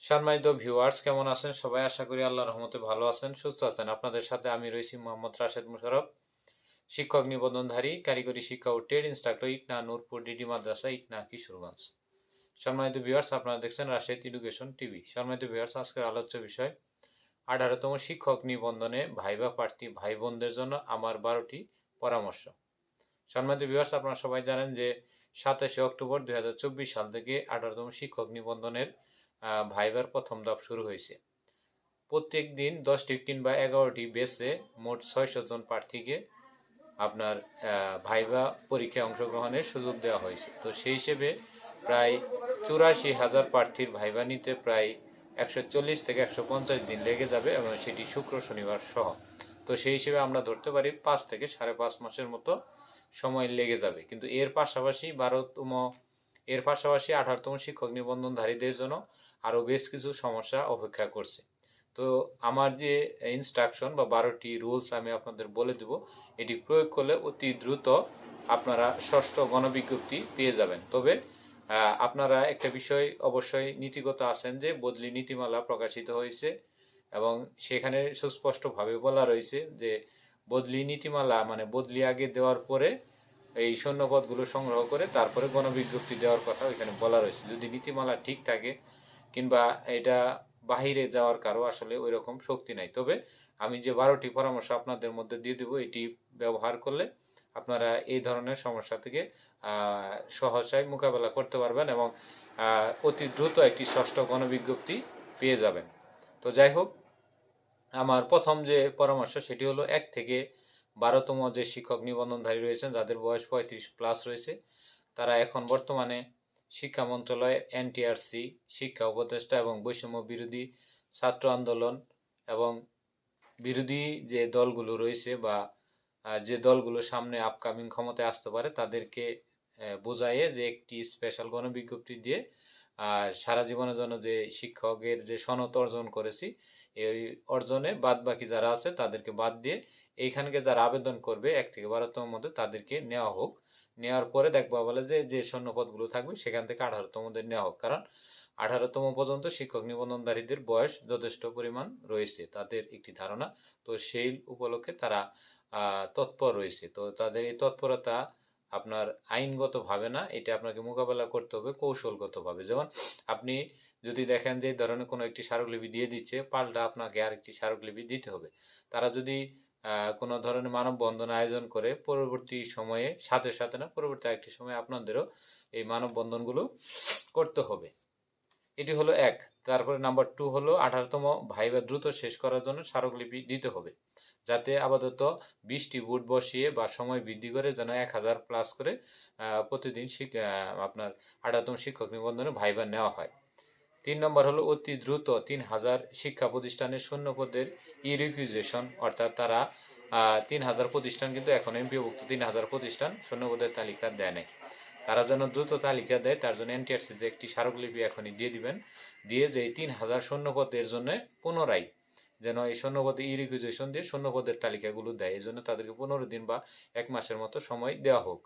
সম্মানিত ভিউয়ার্স, কেমন আছেন সবাই? আশা করি আল্লাহর রহমতে ভালো আছেন, সুস্থ আছেন। আপনাদের সাথে আমি রয়েছি মোহাম্মদ রাশেদ মুশাররফ, শিক্ষক নিবন্ধনধারী, কারিগরি শিক্ষা ও trade instructor, Itna Nurpur DD মাদ্রাসা, ইটনা কিশোরগঞ্জ। সম্মানিত ভিউয়ার্স, আপনারা দেখছেন রাশেদ এডুকেশন টিভি। সম্মানিত ভিউয়ার্স, আজকের আলোচ্য বিষয় 18তম শিক্ষক নিবন্ধনে ভাইবা প্রার্থী ভাই বোনদের জন্য আমার 12টি পরামর্শ। সম্মানিত ভিউয়ার্স, আপনারা সবাই জানেন যে 27 অক্টোবর 2024 সাল থেকে 18তম শিক্ষক নিবন্ধনের ভাইবার প্রথম ধাপ শুরু হয়েছে। প্রত্যেক দিন 10টি কিংবা 11টি বেসে মোট 600 জন প্রার্থীকে আপনার ভাইবা পরীক্ষায় অংশগ্রহণের সুযোগ দেওয়া হয়েছে। তো সেই হিসেবে প্রায় 84,000 প্রার্থীর ভাইবা নিতে প্রায় 140 থেকে 150 দিন লেগে যাবে, এবং সেটি শুক্র শনিবার সহ। তো সেই হিসেবে আমরা ধরতে পারি 5 থেকে 5.5 মাসের মতো সময় লেগে যাবে। কিন্তু এর পাশাপাশি 18তম শিক্ষক নিবন্ধনধারীদের জন্য আরও বেশ কিছু সমস্যা অপেক্ষা করছে। তো আমার যে ইনস্ট্রাকশন বা 12টি রুলস আমি আপনাদের বলে দেব, এটি প্রয়োগ করলে অতি দ্রুত আপনারা ষষ্ঠ গণবিজ্ঞপ্তি পেয়ে যাবেন। তবে আপনারা একটা বিষয় অবশ্যই নীতিগত আছেন যে বদলি নীতিমালা প্রকাশিত হয়েছে, এবং সেখানে সুস্পষ্টভাবে বলা রয়েছে যে বদলি নীতিমালা মানে বদলি আগে দেওয়ার পরে এই সৈন্যপদগুলো সংগ্রহ করে তারপরে গণবিজ্ঞপ্তি দেওয়ার কথা ওইখানে বলা রয়েছে। যদি নীতিমালা ঠিক থাকে কিংবা এটা বাহিরে যাওয়ার কারো আসলে ওই রকম শক্তি নাই। তবে আমি যে 12টি পরামর্শ আপনাদের মধ্যে দিয়ে দেবো, এটি ব্যবহার করলে আপনারা এই ধরনের সমস্যা থেকে সহসায় মোকাবেলা করতে পারবেন, এবং অতি দ্রুত একটি ষষ্ঠ গণবিজ্ঞপ্তি পেয়ে যাবেন। তো যাই হোক, আমার প্রথম যে পরামর্শ সেটি হলো 1 থেকে 12তম যে শিক্ষক নিবন্ধনধারী রয়েছেন, যাদের বয়স 35+ রয়েছে, তারা এখন বর্তমানে শিক্ষা মন্ত্রণালয়, এনটিআরসি, শিক্ষা উপদেষ্টা এবং বৈষম্য বিরোধী ছাত্র আন্দোলন এবং বিরোধী যে দলগুলো রয়েছে বা যে দলগুলো সামনে আপকামিং ক্ষমতায় আসতে পারে তাদেরকে বোঝাইয়ে যে একটি স্পেশাল গণবিজ্ঞপ্তি দিয়ে সারা জীবনের জন্য যে শিক্ষকের যে সনদ অর্জন করেছি, এই অর্জনে বাদ বাকি যারা আছে তাদেরকে বাদ দিয়ে এইখানকে যারা আবেদন করবে 1 থেকে 12তম মধ্যে তাদেরকে নেওয়া হোক। নেওয়ার পরে দেখবা বলে যে শূন্যপদগুলো থাকবে সেখান থেকে 18তমদের নেওয়া হোক, কারণ 18তম পর্যন্ত শিক্ষক নিবন্ধনধারীদের বয়স যথেষ্ট পরিমাণ রয়েছে, তাদের একটি ধারণা। তো সেই উপলক্ষে তারা তৎপর রয়েছে। তো তাদের এই তৎপরতা আপনার আইনগতভাবে না, এটা আপনাকে মোকাবেলা করতে হবে কৌশলগতভাবে। যেমন আপনি যদি দেখেন যে ধরনের কোনো একটি স্মারকলিপি দিয়ে দিচ্ছে, পাল্টা আপনাকে আরেকটি স্মারকলিপি দিতে হবে। তারা যদি কোনো ধরনের মানববন্ধন আয়োজন করে, পরবর্তী সময়ে সাথে সাথে না, পরবর্তী একটি সময়ে আপনাদেরও এই মানববন্ধনগুলো করতে হবে। এটি হলো 1। তারপরে নাম্বার 2 হলো 18তম ভাইবা দ্রুত শেষ করার জন্য স্মারকলিপি দিতে হবে, যাতে আপাতত 20টি বুথ বসিয়ে বা সময় বৃদ্ধি করে যেন 1000+ করে প্রতিদিন আপনার 18তম শিক্ষক নিবন্ধনে ভাইবা নেওয়া হয়। 3 নম্বর হলো অতি দ্রুত 3000 শিক্ষা প্রতিষ্ঠানের শূন্যপদের ই-রিকুইজিশন, অর্থাৎ তারা 3000 প্রতিষ্ঠান কিন্তু এখন এমপিওভুক্ত 3000 প্রতিষ্ঠান শূন্যপদের তালিকা দেয় নাই, তারা যেন দ্রুত তালিকা দেয়। তার জন্য এনটিআরসিতে একটি স্মারকলিপি এখনই দিয়ে দিবেন, দিয়ে যে এই 3000 শূন্যপদের জন্য পুনরায় যেন এই শূন্যপদে ই-রিকুইজিশন দিয়ে শূন্যপদের তালিকাগুলো দেয়। এই জন্য তাদেরকে 15 দিন বা 1 মাসের মতো সময় দেওয়া হোক।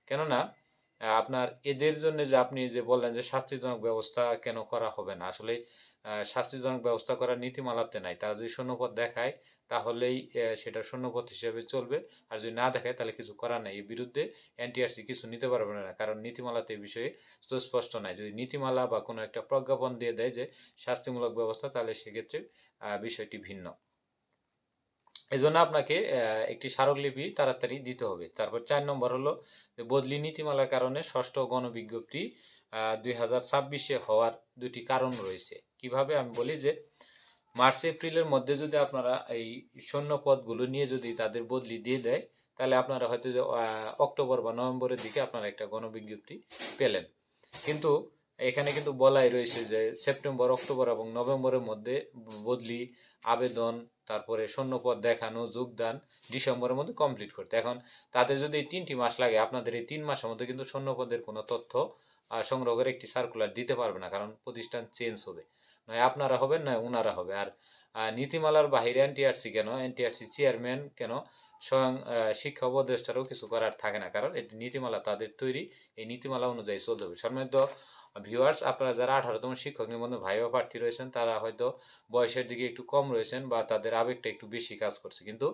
কেননা আপনার এদের জন্য যে আপনি যে বললেন যে শাস্তিজনক ব্যবস্থা কেন করা হবে না, আসলে শাস্তিজনক ব্যবস্থা করার নীতিমালাতে নাই। তারা যদি শূন্যপদ দেখায় তাহলেই সেটা শূন্যপদ হিসেবে চলবে, আর যদি না দেখায় তাহলে কিছু করার নাই। এর বিরুদ্ধে এনটিআরসি কিছু নিতে পারবে না, কারণ নীতিমালাতে এই বিষয়ে সুস্পষ্ট নাই। যদি নীতিমালা বা কোনো একটা প্রজ্ঞাপন দিয়ে দেয় যে শাস্তিমূলক ব্যবস্থা, তাহলে সেক্ষেত্রে বিষয়টি ভিন্ন। এজন্য আপনাকে একটি স্মারকলিপি তাড়াতাড়ি দিতে হবে। তারপর 4 নম্বর হলো যে বদলি নীতিমালার কারণে ষষ্ঠ গণবিজ্ঞপ্তি 2026-এ হওয়ার 2টি কারণ রয়েছে। কিভাবে আমি বলি যে মার্চ এপ্রিলের মধ্যে যদি আপনারা এই শূন্য পদগুলো নিয়ে যদি তাদের বদলি দিয়ে দেয়, তাহলে আপনারা হয়তো যে অক্টোবর বা নভেম্বরের দিকে আপনারা একটা গণবিজ্ঞপ্তি পেলেন। কিন্তু এখানে কিন্তু বলাই রয়েছে যে সেপ্টেম্বর, অক্টোবর এবং নভেম্বরের মধ্যে বদলি আবেদন, তারপরে শূন্যপদ দেখানো, যোগদান ডিসেম্বরের মধ্যে কমপ্লিট করতে। এখন তাদের যদি 3টি মাস লাগে, আপনাদের এই 3 মাসের মধ্যে কিন্তু শূন্যপদের কোনো তথ্য সংগ্রহ করে একটি সার্কুলার দিতে পারবে না, কারণ প্রতিষ্ঠান চেঞ্জ হবে। নয় আপনারা হবেন, নয় ওনারা হবে। আর নীতিমালার বাহিরে এনটিআরসি কেন, এনটিআরসি চেয়ারম্যান কেন, স্বয়ং শিক্ষা উপদেষ্টারও কিছু করার থাকে না, কারণ এটি নীতিমালা তাদের তৈরি, এই নীতিমালা অনুযায়ী চলতে হবে। সম্মানিত ভিউয়ার্স, আপনারা যারা 18তম শিক্ষক নিবন্ধন ভাইবা প্রার্থী রয়েছেন তারা হয়তো বয়সের দিকে একটু কম রয়েছেন বা তাদের আবেগটা একটু বেশি কাজ করছে, কিন্তু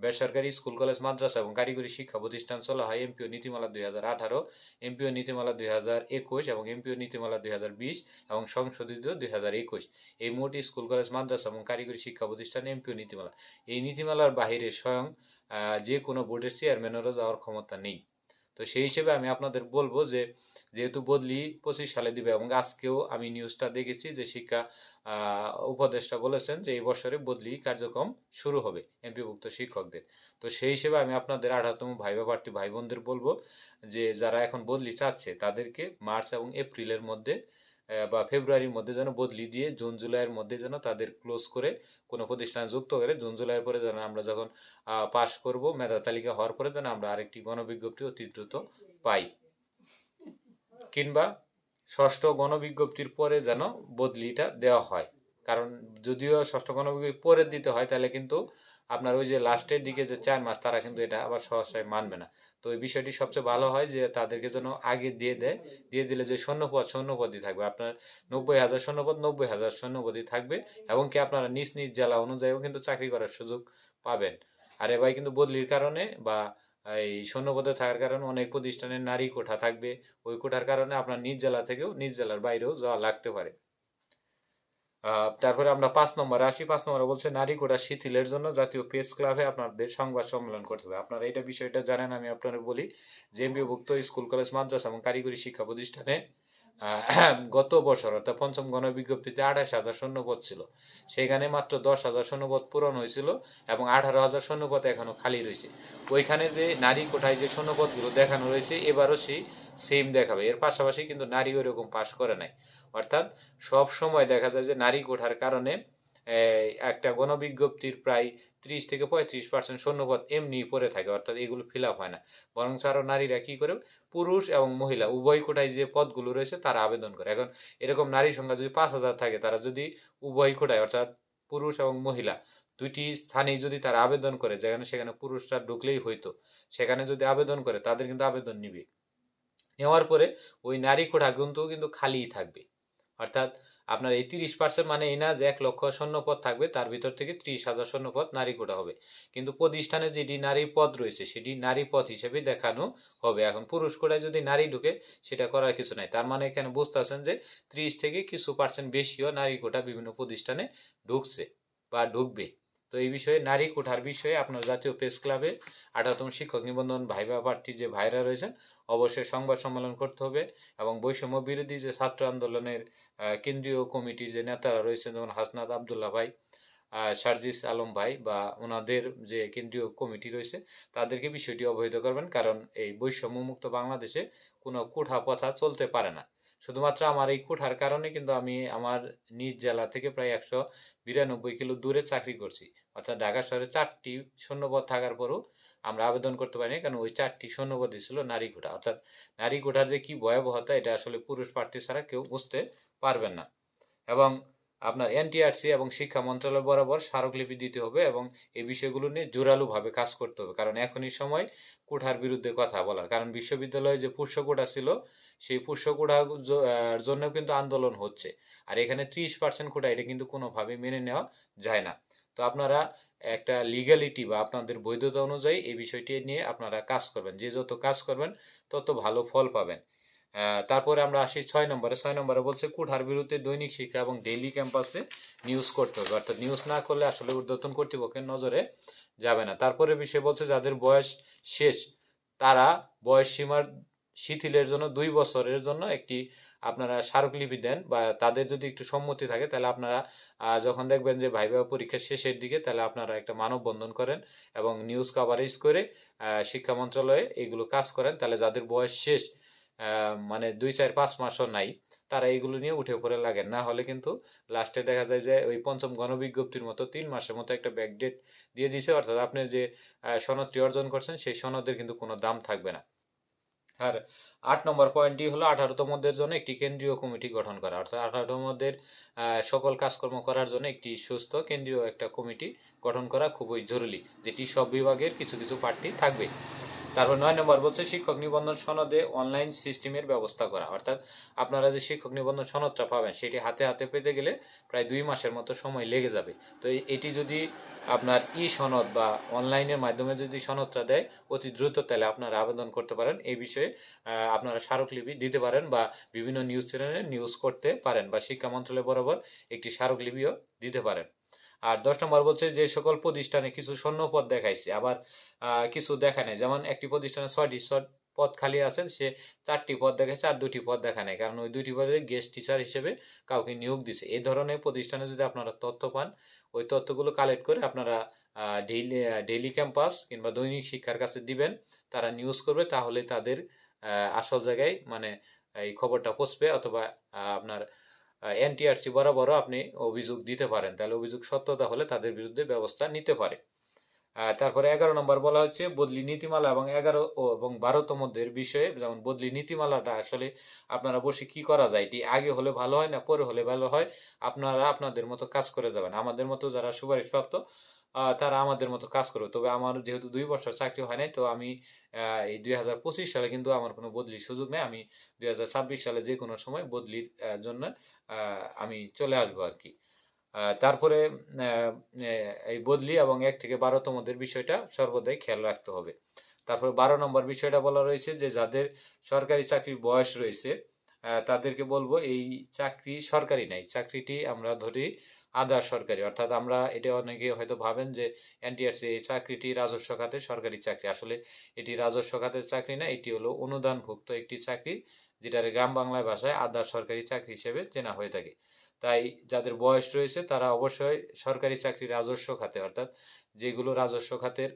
বেসরকারি স্কুল কলেজ মাদ্রাসা এবং কারিগরি শিক্ষা প্রতিষ্ঠান চলা হয় এমপিও নীতিমালা 2018, এমপিও নীতিমালা 2021 এবং এমপিও নীতিমালা 2020 এবং সংশোধিত 2021। এই মোট স্কুল কলেজ মাদ্রাসা এবং কারিগরি শিক্ষা প্রতিষ্ঠান এমপিও নীতিমালা। এই নীতিমালার বাহিরে স্বয়ং যে কোনো বোর্ডের চেয়ারম্যানেরও যাওয়ার ক্ষমতা নেই। তো সেই হিসেবে আমি আপনাদের বলবো যে যেহেতু বদলি 25 সালে দিবে এবং আজকেও আমি নিউজটা দেখেছি যে শিক্ষা উপদেষ্টা বলেছেন যে এই বছরে বদলি কার্যক্রম শুরু হবে এমপিভুক্ত শিক্ষকদের। তো সেই হিসেবে আমি আপনাদের 18তম ভাইবা প্রার্থী ভাই বোনদের বলবো যে যারা এখন বদলি চাচ্ছে তাদেরকে মার্চ এবং এপ্রিলের মধ্যে বা ফেব্রুয়ারির মধ্যে যেন বদলি দিয়ে জুন জুলাইয়ের মধ্যে যেন তাদের ক্লোজ করে কোনো প্রতিষ্ঠানে যুক্ত করে জুন জুলাইয়ের পরে যেন আমরা যখন পাশ করব মেধা তালিকা হওয়ার পরে যেন আমরা আরেকটি গণবিজ্ঞপ্তি অতি দ্রুত পাই, কিংবা ষষ্ঠ গণবিজ্ঞপ্তির পরে যেন বদলিটা দেওয়া হয়। কারণ যদিও ষষ্ঠ গণবিজ্ঞপ্তি পরে দিতে হয় তাহলে কিন্তু আপনার ওই যে লাস্টের দিকে যে 4 মাস তারা কিন্তু এটা আবার সহসায় মানবে না। তো এই বিষয়টি সবচেয়ে ভালো হয় যে তাদেরকে যেন আগে দিয়ে দেয়, দিয়ে দিলে যে শূন্যপদই থাকবে আপনার 90,000 শূন্যপদ 90,000 শূন্যপদই থাকবে এবং কি আপনারা নিজ নিজ জেলা অনুযায়ীও কিন্তু চাকরি করার সুযোগ পাবেন। আর এবার কিন্তু বদলির কারণে বা এই শূন্যপদে থাকার কারণে অনেক প্রতিষ্ঠানের নারী কোঠা থাকবে, ওই কোঠার কারণে আপনার নিজ জেলা থেকেও নিজ জেলার বাইরেও যাওয়া লাগতে পারে। তারপরে আমরা 5 নম্বরে আসি। 5 নম্বরে বলছে নারী কোটা শিথিলের জন্য জাতীয় প্রেস ক্লাবে আপনাদের সংবাদ সম্মেলন করতে হবে। আপনারা এটা বিষয়টা জানেন, আমি আপনাদের বলি যে এমপিওভুক্ত স্কুল কলেজ মাদ্রাসা এবং কারিগরি শিক্ষা প্রতিষ্ঠানে গত বছর অর্থাৎ পঞ্চম গণবিজ্ঞপ্তিতে 28,000 শূন্যপদ ছিল, সেখানে মাত্র 10,000 শূন্যপদ পূরণ হয়েছিল এবং 18,000 শূন্যপদ এখনো খালি রয়েছে। ওইখানে যে নারী কোটায় যে শূন্যপদগুলো দেখানো রয়েছে এবারও সেই সেম দেখাবে। এর পাশাপাশি কিন্তু নারী ওইরকম পাশ করে নাই, অর্থাৎ সব সময় দেখা যায় যে নারী কোঠার কারণে একটা গণবিজ্ঞপ্তির প্রায় 30 থেকে 35% শূন্যপদ এমনি পড়ে থাকে, অর্থাৎ এগুলো ফিল আপ হয় না। বরং আরও নারীরা কি করে, পুরুষ এবং মহিলা উভয় কোটায় যে পদগুলো রয়েছে তারা আবেদন করে। এখন এরকম নারীর সংখ্যা যদি 5,000 থাকে, তারা যদি উভয় কোটায় অর্থাৎ পুরুষ এবং মহিলা দুইটি স্থানেই যদি তারা আবেদন করে, যেখানে সেখানে পুরুষরা ঢুকলেই হইতো, সেখানে যদি আবেদন করে তাদের কিন্তু আবেদন নিবে। নেওয়ার পরে ওই নারী কোঠা কিন্তু খালিই থাকবে। অর্থাৎ আপনার এই 30% মানে এই না যে 1 লক্ষ শূন্যপদ থাকবে তার ভিতর থেকে 30,000 শূন্যপদ নারী কোটা হবে, কিন্তু প্রতিষ্ঠানে যেটি নারী পদ রয়েছে সেটি নারী পদ হিসেবে দেখানো হবে। এখন পুরুষ কোটায় যদি নারী ঢুকে সেটা করার কিছু নাই, তার মানে এখানে বুঝতে পারছেন যে 30 থেকে কিছু পার্সেন্ট বেশিও নারী কোটা বিভিন্ন প্রতিষ্ঠানে ঢুকছে বা ঢুকবে। তো এই বিষয়ে নারী কোঠার বিষয়ে আপনার জাতীয় প্রেস ক্লাবে 18তম শিক্ষক নিবন্ধন ভাইবা প্রার্থী যে ভাইরা রয়েছেন অবশ্যই সংবাদ সম্মেলন করতে হবে এবং বৈষম্য বিরোধী যে ছাত্র আন্দোলনের কেন্দ্রীয় কমিটির যে নেতারা রয়েছেন যেমন হাসনাত আবদুল্লাহ ভাই, সার্জিস আলম ভাই বা ওনাদের যে কেন্দ্রীয় কমিটি রয়েছে তাদেরকে বিষয়টি অবহিত করবেন। কারণ এই বৈষম্য মুক্ত বাংলাদেশে কোনো কোঠা প্রথা চলতে পারে না। শুধুমাত্র আমার এই কোঠার কারণে কিন্তু আমি আমার নিজ জেলা থেকে প্রায় 192 কিলো দূরে চাকরি করছি, অর্থাৎ ঢাকা শহরে 4টি শূন্যপদ থাকার পরও আমরা আবেদন করতে পারিনি, কারণ ওই 4টি শূন্যপদই ছিল নারী কোটা। অর্থাৎ নারী কোটার যে কি ভয়াবহতা এটা আসলে পুরুষ প্রার্থী ছাড়া কেউ বুঝতে পারবেন না। এবং আপনার এনটিআরসি এবং শিক্ষা মন্ত্রণালয় বরাবর স্মারকলিপি দিতে হবে এবং এই বিষয়গুলো নিয়ে জোরালোভাবে কাজ করতে হবে, কারণ এখনই সময় কোঠার বিরুদ্ধে কথা বলার। কারণ বিশ্ববিদ্যালয়ে যে পুষ্য কোটা ছিল সেই পুষ্য কোটার জন্য কিন্তু আন্দোলন হচ্ছে, আর এখানে 30% কোটা এটা কিন্তু কোনোভাবে মেনে নেওয়া যায় না। তো আপনারা একটা লিগ্যালিটি বা আপনাদের বৈধতা অনুযায়ী এই বিষয়টি নিয়ে আপনারা কাজ করবেন, যে যত কাজ করবেন তত ভালো ফল পাবেন। তারপরে আমরা আসি 6 নম্বরে। 6 নম্বরে বলছে কোঠার বিরুদ্ধে দৈনিক শিক্ষা এবং ডেইলি ক্যাম্পাসে নিউজ করতে হবে, অর্থাৎ নিউজ না করলে আসলে ঊর্ধ্বতন কর্তৃপক্ষের নজরে যাবে না। তারপরে বিষয় বলছে যাদের বয়স শেষ তারা বয়স সীমার শিথিলের জন্য 2 বছরের জন্য একটি আপনারা স্মারকলিপি দেন, বা তাদের যদি একটু সম্মতি থাকে তাহলে আপনারা যখন দেখবেন যে ভাইভা পরীক্ষা শেষের দিকে তাহলে আপনারা একটা মানববন্ধন করেন এবং নিউজ কভারেজ করে শিক্ষা মন্ত্রণালয়ে এগুলো কাজ করেন, তাহলে যাদের বয়স শেষ মানে 2, 4, 5 মাসও নাই তারা এইগুলো নিয়ে উঠে পড়ে লাগেন, না হলে কিন্তু লাস্টে দেখা যায় যে ওই পঞ্চম গণবিজ্ঞপ্তির মতো 3 মাসের মতো একটা ব্যাকডেট দিয়ে দিছে, অর্থাৎ আপনি যে সনদটি অর্জন করছেন সেই সনদের কিন্তু কোনো দাম থাকবে না। আর 8 নম্বর পয়েন্টটি হলো 18তমদের জন্য একটি কেন্দ্রীয় কমিটি গঠন করা, অর্থাৎ 18তমদের সকল কাজকর্ম করার জন্য একটি সুস্থ কেন্দ্রীয় একটা কমিটি গঠন করা খুবই জরুরি, যেটি সব বিভাগের কিছু কিছু প্রার্থী থাকবে। তারপর 9 নম্বর বলছে শিক্ষক নিবন্ধন সনদে অনলাইন সিস্টেমের ব্যবস্থা করা, অর্থাৎ আপনারা যে শিক্ষক নিবন্ধন সনদটা পাবেন সেটি হাতে হাতে পেতে গেলে প্রায় 2 মাসের মতো সময় লেগে যাবে। তো এটি যদি আপনার সনদ বা অনলাইনের মাধ্যমে যদি সনদটা দেয় অতি দ্রুত, তাহলে আপনারা আবেদন করতে পারেন। এই বিষয়ে আপনারা স্মারকলিপি দিতে পারেন বা বিভিন্ন নিউজ চ্যানেলে নিউজ করতে পারেন বা শিক্ষা মন্ত্রণালয় বরাবর একটি স্মারকলিপিও দিতে পারেন। আর 10 নম্বর বলছে যে সকল প্রতিষ্ঠানে কিছু শূন্য পদ দেখাইছে, আবার কিছু দেখায় নাই। যেমন একটি প্রতিষ্ঠানে 6টি পদ খালি আছে, সে 4টি পদ দেখাইছে আর 2টি পদ দেখা নাই, কারণ ওই 2টি পদে গেস্ট টিচার হিসেবে কাউকে নিয়োগ দিছে। এই ধরনের প্রতিষ্ঠানে যদি আপনারা তথ্য পান, ওই তথ্যগুলো কালেক্ট করে আপনারা ডেইলি ক্যাম্পাস কিংবা দৈনিক শিক্ষার কাছে দিবেন, তারা নিউজ করবে, তাহলে তাদের আসল জায়গায় মানে এই খবরটা পৌঁছবে। অথবা আপনার এনটিআরসি বরাবরও আপনি অভিযোগ দিতে পারেন, তাহলে অভিযোগ সত্যতা হলে তাদের বিরুদ্ধে ব্যবস্থা নিতে পারে। তারপরে 11 নম্বর বলা হচ্ছে বদলি নীতিমালা এবং 11 এবং 12তমদের বিষয়ে। যেমন বদলি নীতিমালাটা আসলে আপনারা বসে কি করা যায়, এটি আগে হলে ভালো হয় না পরে হলে ভালো হয়, আপনারা আপনাদের মতো কাজ করে যাবেন। আমাদের মতো যারা সুপারিশপ্রাপ্ত তারা আমাদের মতো কাজ করবে। তবে আমার যেহেতু 2 বছর চাকরি হয় নাই, তো আমি এই 2025 সালে কিন্তু আমার কোনো বদলির সুযোগ নেই। আমি 2026 সালে যে কোনো সময় বদলির জন্য আমি চলে আসবো আর কি। তারপরে এই বদলি এবং 1 থেকে 12তমদের বিষয়টা সর্বদাই খেয়াল রাখতে হবে। তারপর 12 নম্বর বিষয়টা বলা রয়েছে যে যাদের সরকারি চাকরির বয়স রয়েছে তাদেরকে বলবো এই চাকরি সরকারি নাই, চাকরিটি আমরা ধরি আধা সরকারি। অর্থাৎ আমরা এটা অনেকে হয়তো ভাবেন যে এনটিআরসি এই চাকরিটি রাজস্ব খাতের সরকারি চাকরি, আসলে এটি রাজস্ব খাতের চাকরি না, এটি হলো অনুদানভুক্ত একটি চাকরি, যেটার গ্রাম বাংলায় ভাষায় আধা সরকারি চাকরি হিসেবে চেনা হয়ে থাকে। তাই যাদের বয়স রয়েছে তারা অবশ্যই সরকারি চাকরি রাজস্ব খাতে, অর্থাৎ যেগুলো রাজস্ব খাতের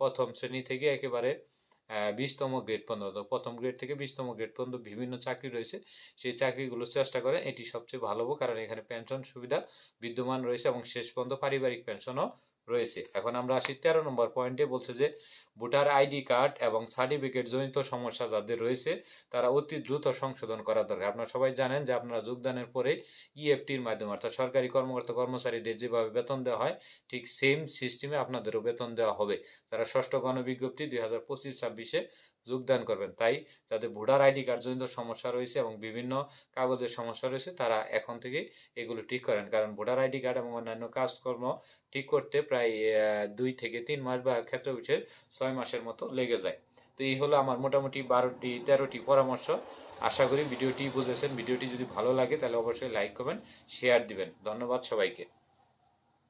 প্রথম শ্রেণী থেকে একেবারে 20তম গ্রেড পর্যন্ত, প্রথম গ্রেড থেকে 20তম গ্রেড পর্যন্ত বিভিন্ন চাকরি রয়েছে, সেই চাকরিগুলো চেষ্টা করেন, এটি সবচেয়ে ভালো, কারণ এখানে পেনশন সুবিধা বিদ্যমান রয়েছে এবং শেষ পর্যন্ত পারিবারিক পেনশনও রয়েছে। এখন আমরা আসি 13 নম্বর পয়েন্টে, বলছে যে ভোটার আইডি কার্ড এবং সার্টিফিকেট জনিত সমস্যা যাদের রয়েছে তারা অতি দ্রুত সংশোধন করা দরকার। আপনারা সবাই জানেন যে আপনারা যোগদানের পরে ইএফটির মাধ্যমে, অর্থাৎ সরকারি কর্মকর্তা কর্মচারীদের যেভাবে বেতন দেওয়া হয় ঠিক সেম সিস্টেমে আপনাদেরও বেতন দেওয়া হবে যারা ষষ্ঠ গণবিজ্ঞপ্তি 2025-26-এ যোগদান করবেন। তাই যাদের ভোটার আইডি কার্ড জনিত সমস্যা রয়েছে এবং বিভিন্ন কাগজের সমস্যা রয়েছে তারা এখন থেকে এগুলো ঠিক করেন, কারণ ভোটার আইডি কার্ড এবং অন্যান্য কাজকর্ম ঠিক করতে প্রায় 2 থেকে 3 মাস বা ক্ষেত্র বিশেষ 6 মাসের মতো লেগে যায়। তো এই হলো আমার মোটামুটি 13টি পরামর্শ। আশা করি ভিডিওটি বুঝেছেন। ভিডিওটি যদি ভালো লাগে তাহলে অবশ্যই লাইক করবেন, শেয়ার দিবেন। ধন্যবাদ সবাইকে।